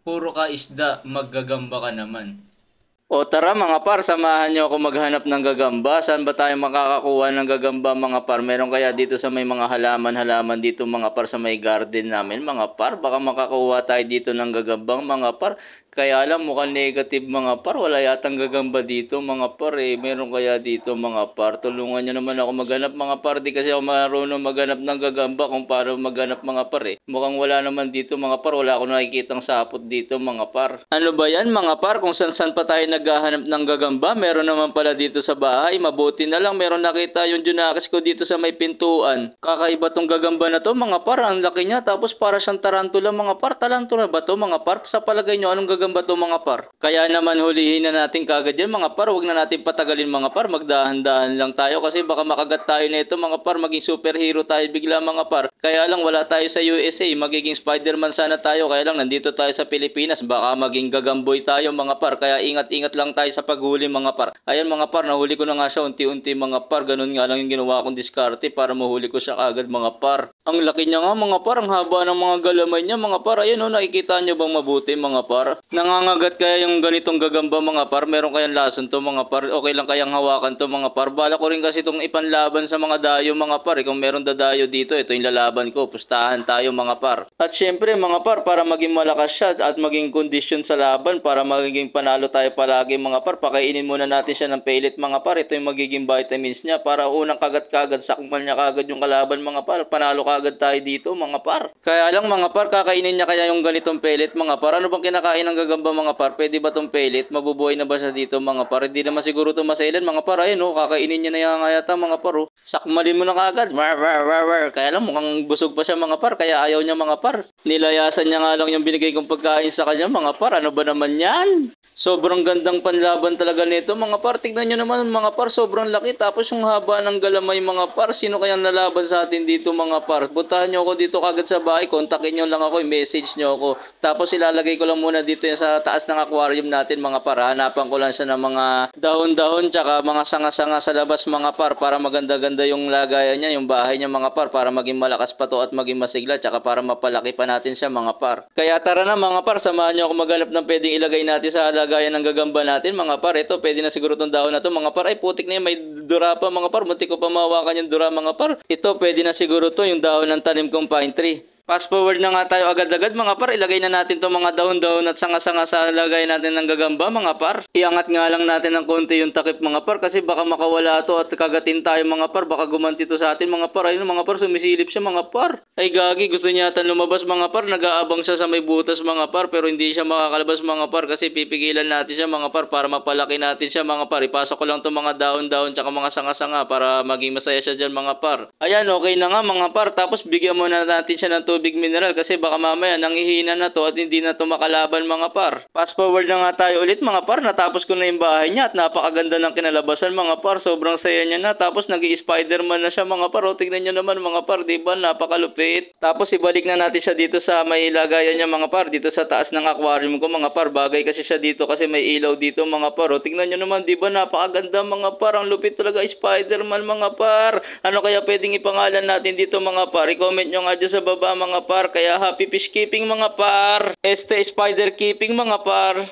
Puro ka isda, maggagamba ka naman. O tara mga par, samahan nyo ako maghanap ng gagamba. Saan ba tayo makakakuha ng gagamba mga par? Meron kaya dito sa may mga halaman-halaman dito mga par sa may garden namin mga par? Baka makakuha tayo dito ng gagambang mga par. Kaya lang mukhang negative mga par. Wala yatang gagamba dito mga par eh. Meron kaya dito mga par. Tulungan nyo naman ako maghanap mga par. Di kasi ako marunong maghanap ng gagamba kung paano maghanap mga par eh. Mukhang wala naman dito mga par. Wala akong nakikitang sapot dito mga par. Ano ba yan mga par? Kung saan pa tayo naghahanap ng gagamba, meron naman pala dito sa bahay. Mabuti na lang meron nakita yung junakis ko dito sa may pintuan. Kakaiba tong gagamba na to mga par. Ang laki niya. Tapos para siyang tarantula mga par. Tarantula ba to mga par? Sa palagay nyo anong gagamba to mga par? Kaya naman hulihin na natin kagad yan mga par. Huwag na natin patagalin mga par. Magdahan-dahan lang tayo kasi baka makagat tayo nito mga par. Maging superhero tayo bigla mga par. Kaya lang wala tayo sa USA. Magiging Spider-Man sana tayo. Kaya lang nandito tayo sa Pilipinas. Baka maging gagamboy tayo mga par. Kaya ingat-ingat lang tayo sa paghuli mga par. Ayan mga par. Nahuli ko na nga siya unti-unti mga par. Ganun nga lang yung ginawa kong diskarte para mahuli ko siya kagad mga par. Ang laki niya nga mga par. Ang haba ng mga galamay niya mga par. Ayan o, nakikita nyo bang mabuti mga par? Nangangagat kaya yung ganitong gagamba mga par? Meron kayang lason to mga par? Okay lang kayang hawakan to mga par? Bala ko rin kasi itong ipanlaban sa mga dayo mga par. Kung meron dadayo dito, ito yung lalaban ko. Pustahan tayo mga par. At syempre mga par, para maging malakas siya at maging kondisyon sa laban, para magiging panalo tayo palagi mga par, pakainin muna natin siya ng pellet mga par. Ito yung magiging vitamins niya para unang kagat-kagat, sakmal niya kagad yung kalaban mga par. Panalo kagad tayo dito mga par. Kaya lang mga par, kakainin niya kaya yung ganitong pellet mga par? Ano bang kinakain ng gagamba mga par? Pwede ba tong pellet? Mabubuhay na ba siya dito mga par? Hindi naman siguro ito masailan mga par. Ayun o, kakainin niya na yan nga yata mga par o. Sakmalin mo na kagad. War, war, war, war. Kaya lang mukhang busog pa siya mga par, kaya ayaw niya mga par. Nilayasan niya nga lang yung binigay kong pagkain sa kanya mga par. Ano ba naman yan? Sobrang gandang panlaban talaga nito mga par. Tignan nyo naman mga par, sobrang laki. Tapos yung haba ng galamay mga par. Sino kayang lalaban sa atin dito mga par? Butahan nyo ako dito kagad sa bahay. Kontakin nyo lang ako, i-message nyo ako. Tapos ilalagay ko lang muna dito yan sa taas ng aquarium natin mga par. Hanapan ko lang siya ng mga dahon-dahon tsaka mga sanga-sanga sa labas mga par. Para maganda-ganda yung lagayan niya, yung bahay niya mga par. Para maging malakas pa to at maging masigla. Tsaka para mapalaki pa natin siya mga par. Kaya tara na mga par, samahan nyo ako maghanap ng pwedeng ilagay natin sa gaya ng gagamba natin mga par. Ito pwede na siguro tong dahon na to mga par. Ay putik na yun, may dura pa mga par. Muntik ko pa mahawakan yung dura mga par. Ito pwede na siguro to yung dahon ng tanim kong pine tree. Fast forward na nga tayo agad-agad mga par. Ilagay na natin itong mga dahon-dahon at sanga-sanga sa lagay natin ng gagamba mga par. Iangat nga lang natin ng konti yung takip mga par kasi baka makawala to at kagatin tayo mga par. Baka gumanti to sa atin mga par. Ayun mga par, sumisilip siya mga par. Ay gagi, gusto niya yata lumabas mga par. Nag-aabang siya sa may butas mga par pero hindi siya makakalabas mga par kasi pipigilan natin siya mga par para mapalaki natin siya mga par. Ipasok ko lang itong mga dahon-dahon tsaka mga sanga-sanga para maging masaya siya dyan mga par. Ayan, okay na nga mga par. Tapos bigyan muna natin siya ng tubig mineral kasi baka mamaya nanghihina na to at hindi na to makalaban mga par. Fast forward na nga tayo ulit mga par. Natapos ko na yung bahay niya at napakaganda ng kinalabasan mga par. Sobrang saya niya na. Tapos nag-i-Spider-Man na siya mga par. O, tignan niyo naman mga par, diba? Napakalupit. Tapos ibalik na natin siya dito sa may lagayan niya mga par. Dito sa taas ng aquarium ko mga par. Bagay kasi siya dito kasi may ilaw dito mga par. O, tignan niyo naman, diba? Napakaganda mga par. Ang lupit talaga, Spider-Man mga par. Ano kaya pwedeng ipangalan natin dito mga par? I-comment nyo nga dyan sa baba mga par. Kaya happy fish keeping mga par. Spider keeping mga par.